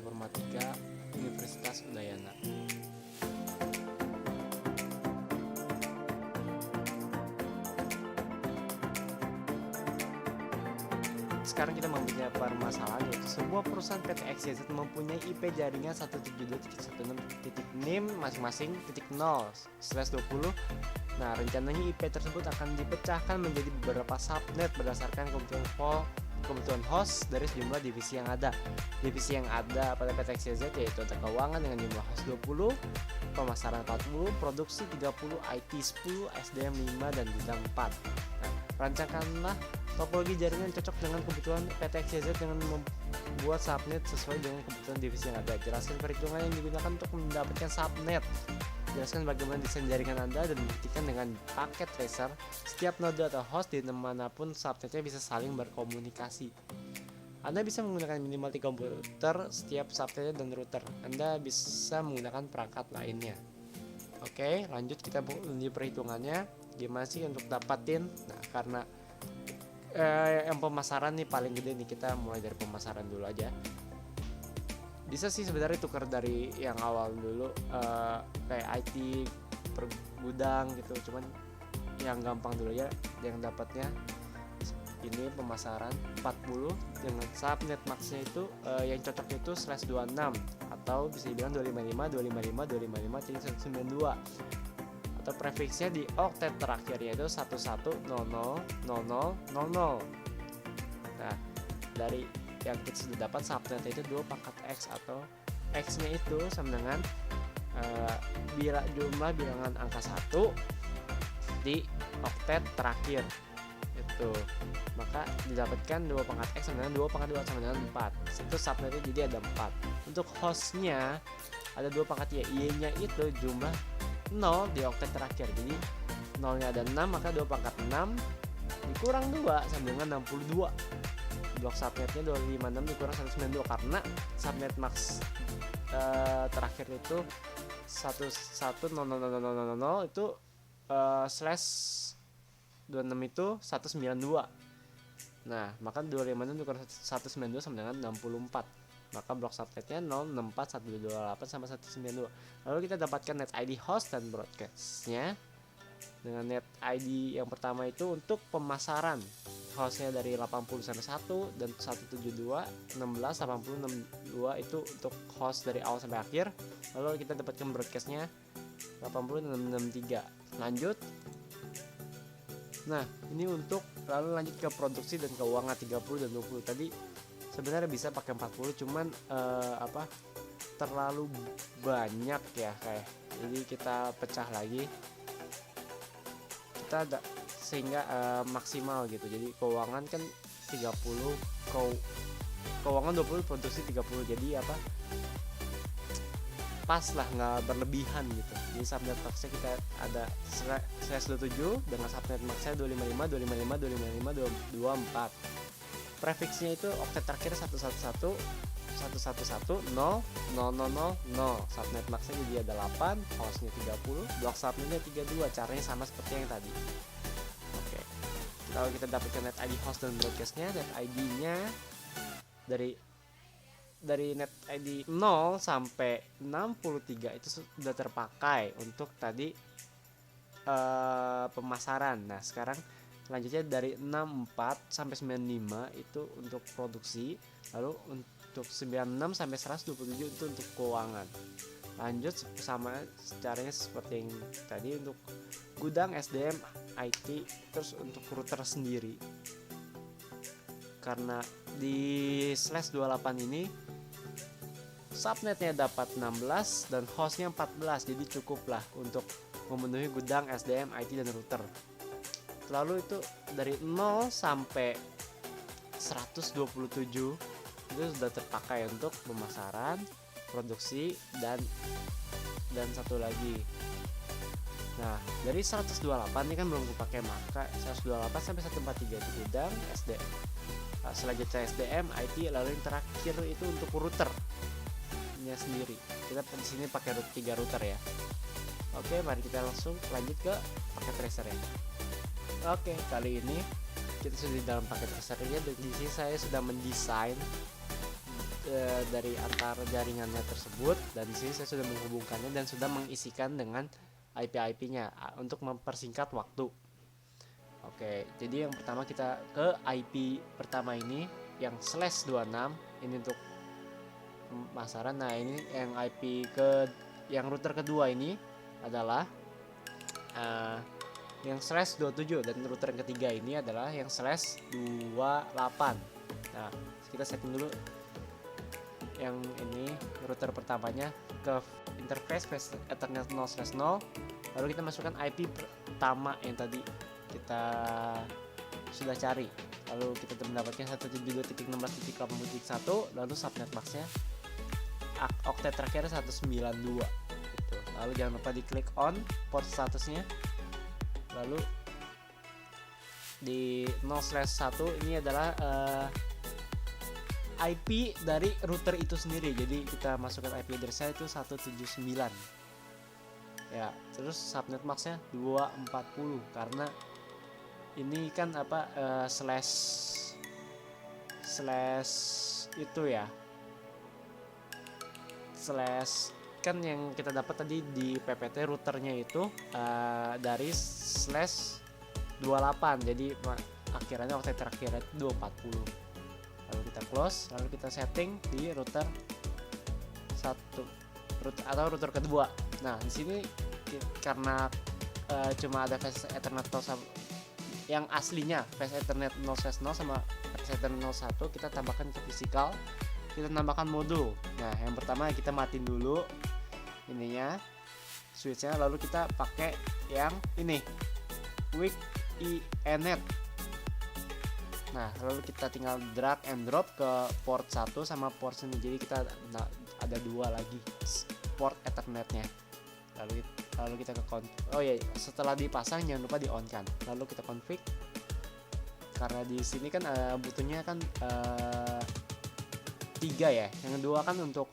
Informatika Universitas Udayana. Sekarang kita mempunyai permasalahan, yaitu sebuah perusahaan PT XYZ mempunyai IP jaringan 172.16.NIM masing-masing .0/20. Nah, rencananya IP tersebut akan dipecahkan menjadi beberapa subnet berdasarkan kebutuhan host dari sejumlah divisi yang ada. Divisi yang ada pada PT XYZ yaitu ada keuangan dengan jumlah host 20, pemasaran 40, produksi 30, IT 10, SDM 5, dan gudang 4. Nah, rancangkanlah topologi jaringan cocok dengan kebutuhan PT XYZ dengan membuat subnet sesuai dengan kebutuhan divisi yang ada. Jelaskan perhitungan yang digunakan untuk mendapatkan subnet. Jelaskan bagaimana desain jaringan Anda dan buktikan dengan paket tracer setiap node atau host di manapun subnetnya bisa saling berkomunikasi. Anda bisa menggunakan minimal 3 komputer setiap subnetnya dan router. Anda bisa menggunakan perangkat lainnya. Oke, lanjut kita lanjut perhitungannya. Gimana sih untuk dapatin? Nah, karena yang pemasaran nih paling gede nih, kita mulai dari pemasaran dulu aja. Bisa sih sebenarnya tukar dari yang awal dulu, kayak IT per gudang gitu, cuman yang gampang dulu ya, yang dapatnya ini pemasaran 40 dengan subnet maxnya itu yang cocok itu /26 atau bisa dibilang 255.255.255.192 atau prefixnya di oktet terakhir yaitu 11000000. Nah, dari yang kita sudah dapat subnet itu 2 pangkat X atau X-nya itu sama dengan jumlah bilangan angka 1 di oktet terakhir itu. Maka didapatkan 2 pangkat X sama dengan 2 pangkat 2 sama dengan 4. Itu subnetnya jadi ada 4. Untuk hostnya ada 2 pangkat Y-nya itu jumlah 0 di oktet terakhir. Jadi 0-nya ada 6, maka 2 pangkat 6 dikurang 2 sama dengan 62. Blok subnetnya 256 dikurang 192 karena subnet max terakhir itu 11000000 itu /26 itu 192. Nah, maka 256 dikurang 192 sama dengan 64. Maka blok subnetnya 0641228 sampai 192. Lalu kita dapatkan net ID host dan broadcastnya. Dengan net ID yang pertama itu untuk pemasaran, hostnya dari 80 sampai 1 dan 172, 16, 80, 62 itu untuk host dari awal sampai akhir. Lalu kita dapatkan broadcastnya 80 dan 63. Lanjut. Nah, ini untuk lalu lanjut ke produksi dan keuangan 30 dan 20. Tadi sebenarnya bisa pakai 40, cuman terlalu banyak ya kayak. Jadi kita pecah lagi. Kita ada sehingga maksimal gitu. Jadi keuangan kan 30, keuangan 20, produksi 30. Jadi pas lah, nggak berlebihan gitu. Jadi subnet maxnya kita ada /27 dengan subnet maxnya 255 255 255 254. Prefixnya itu oktet terakhir 111 111 0 0 0 0 0. Subnet maxnya jadi ada 8, hostnya 30, blok subnetnya 32. Caranya sama seperti yang tadi. Oke. Kalau kita dapatkan net ID host dan broadcastnya, net ID-nya dari net ID 0 sampai 63 itu sudah terpakai untuk tadi pemasaran. Nah, sekarang selanjutnya dari 64 sampai 95 itu untuk produksi, lalu untuk 96 sampai 127 itu untuk keuangan. Lanjut sama caranya seperti yang tadi untuk gudang, SDM, IT, terus untuk router sendiri. Karena di /28 ini subnetnya dapat 16 dan hostnya 14, jadi cukuplah untuk memenuhi gudang, SDM, IT, dan router. Lalu itu dari 0 sampai 127 itu sudah terpakai untuk pemasaran, produksi, dan satu lagi. Nah, dari 128 ini kan belum dipakai, maka 128 sampai 143 itu gudang, SDM. Selanjutnya SDM, IT, lalu yang terakhir itu untuk routernya sendiri. Kita di sini pakai 3 router ya. Oke, mari kita langsung lanjut ke paket tracer ya. Oke, kali ini kita sudah di dalam paket tracernya, dan di sini saya sudah mendesain dari antar jaringannya tersebut, dan di sini saya sudah menghubungkannya dan sudah mengisikan dengan IP-nya untuk mempersingkat waktu. Oke, jadi yang pertama kita ke IP pertama ini yang /26, ini untuk pemasaran. Nah, ini yang IP yang router kedua ini adalah yang /27, dan router yang ketiga ini adalah yang /28. Nah, kita setting dulu yang ini router pertamanya ke interface Ethernet 0/0, lalu kita masukkan IP pertama yang tadi kita sudah cari, lalu kita mendapatkan 172.16.80.1, lalu subnet masknya oktet terakhir 192 gitu. Lalu jangan lupa diklik on port statusnya, lalu di 0/1 ini adalah IP dari router itu sendiri, jadi kita masukkan IP address-nya itu 179 ya. Terus subnet masknya 240 karena ini kan slash itu ya, slash kan yang kita dapat tadi di PPT routernya itu dari /28, jadi akhirannya oktet terakhirnya 240. Lalu kita close, lalu kita setting di router 1 atau router kedua. Nah, di sini karena cuma ada Fast Ethernet 0 yang aslinya Fast Ethernet 0/0 sama Fast Ethernet 01, kita tambahkan ke physical, kita tambahkan modul. Nah, yang pertama kita matiin dulu ininya switchnya, lalu kita pakai yang ini Weak ENet. Nah, lalu kita tinggal drag and drop ke port 1 sama port sini, jadi kita ada dua lagi port Ethernetnya. Lalu kita ke setelah dipasang jangan lupa di on kan, lalu kita config, karena di sini kan butuhnya kan 3 ya, yang kedua kan untuk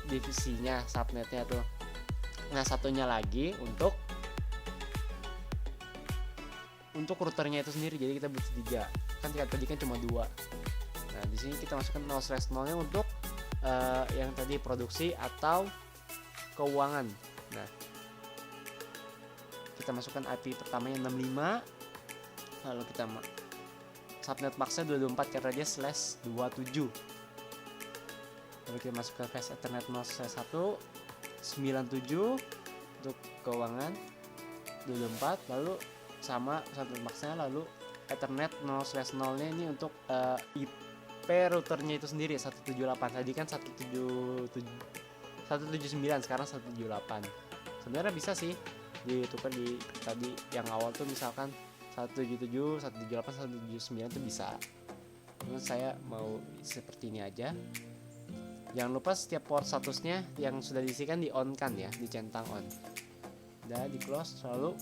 divisinya subnetnya tuh. Nah, satunya lagi untuk routernya itu sendiri, jadi kita butuh 3 kan, tadi kan cuma 2. Nah, di sini kita masukkan 0/0 nya untuk yang tadi produksi atau keuangan. Nah, kita masukkan IP pertamanya 65, lalu kita subnet masknya 224 karena dia /27. Lalu kita masukkan Fast Ethernet 0/1 97 untuk keuangan 224, lalu sama subnet masknya, lalu Ethernet 0/0 nya ini untuk IP routernya itu sendiri 178. Tadi kan 179, sekarang 178. Sebenarnya bisa sih ditukar di tadi yang awal tuh, misalkan 177, 178, 179 itu bisa. Menurut saya mau seperti ini aja. Jangan lupa setiap port statusnya yang sudah diisikan di on kan ya, dicentang on. Udah di close, lalu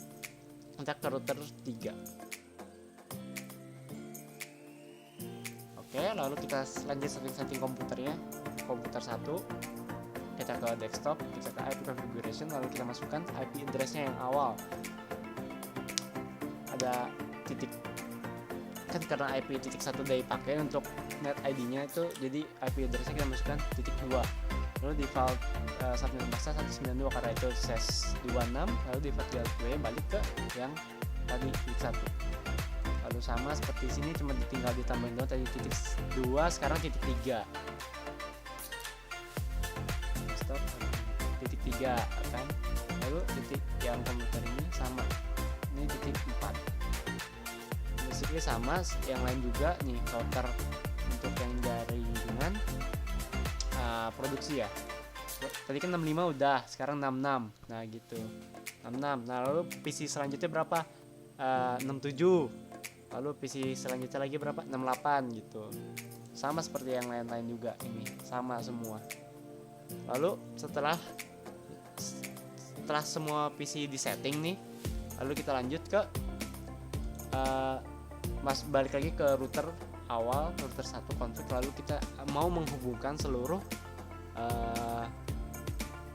kita ke router 3. Oke, lalu kita lanjut setting komputernya. Komputer 1, kita ke desktop, kita ke IP configuration, lalu kita masukkan IP address-nya yang awal. Ada titik, kan karena IP titik 1 udah dipakai untuk net ID-nya itu, jadi IP address-nya kita masukkan titik 2. Lalu default subnet masknya 192 karena itu /26, lalu default gateway balik ke yang tadi titik 1. Lalu sama seperti sini, cuma tinggal ditambahin doang, tadi titik 2 sekarang titik 3. Stop titik 3 kan. Lalu titik yang komputer ini sama, ini titik 4. Basically sama, yang lain juga nih router untuk yang jaringan produksi ya. Tadi kan 65 udah, sekarang 66. Nah gitu, 66. Nah, lalu PC selanjutnya berapa? 67. Lalu PC selanjutnya lagi berapa? 68 gitu. Sama seperti yang lain-lain juga, ini sama semua. Lalu setelah semua PC disetting nih, lalu kita lanjut ke balik lagi ke router awal, router 1 config, lalu kita mau menghubungkan seluruh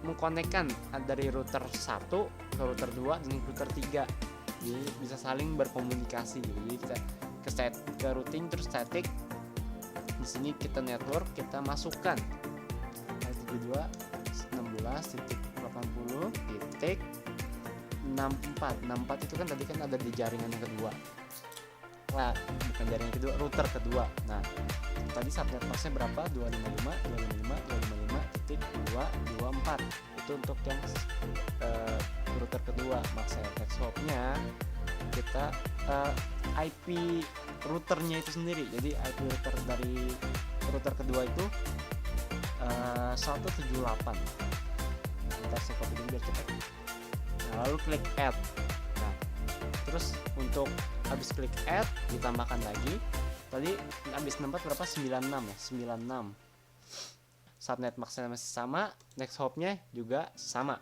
mengkonekkan dari router 1 ke router 2 dan router 3, jadi bisa saling berkomunikasi gitu. Jadi kita ke routing, terus static, Di sini kita network, kita masukkan 72.60.64 itu kan tadi kan ada di jaringan yang kedua. Nah, bukan jaringan kedua, router kedua. Nah, tadi subnet masknya berapa? 255.255.224. Itu untuk yang router kedua. Maksudnya next hopnya kita IP routernya itu sendiri. Jadi IP router dari router kedua itu 178. Bentar saya copy dulu biar cepat. Nah, lalu klik add. Nah, terus untuk habis klik add ditambahkan lagi. Tadi habis tempat berapa? 96 ya, 96. Subnet masknya masih sama, next hopnya juga sama.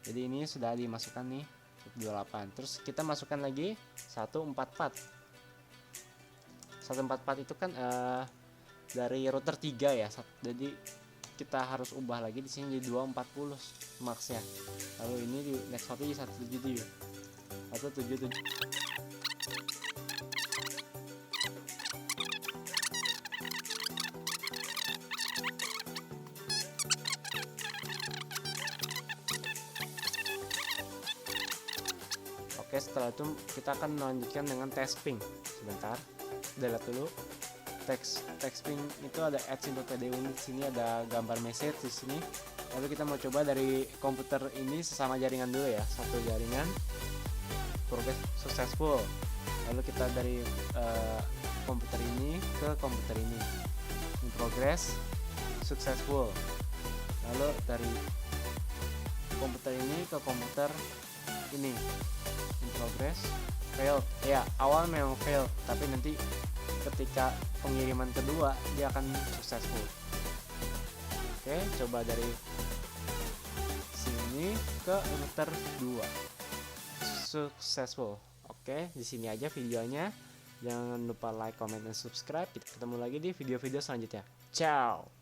Jadi ini sudah dimasukkan nih 28. Terus kita masukkan lagi 144. 144 itu kan dari router 3 ya. Jadi kita harus ubah lagi di sini jadi 240 max ya. Lalu ini di next hopnya di 177. 177. Oke, setelah itu kita akan melanjutkan dengan testing. Sebentar, delete dulu. Testing itu ada add simple PDU, di sini ada gambar message di sini. Lalu kita mau coba dari komputer ini sesama jaringan dulu ya, satu jaringan, progress successful. Lalu kita dari komputer ini ke komputer ini, in progress successful. Lalu dari komputer ini ke komputer ini, in progress failed. Ya, awal memang failed, tapi nanti ketika pengiriman kedua dia akan successful. Oke, coba dari sini ke router 2 successful. Oke, di sini aja videonya. Jangan lupa like, comment, dan subscribe. Kita ketemu lagi di video-video selanjutnya. Ciao.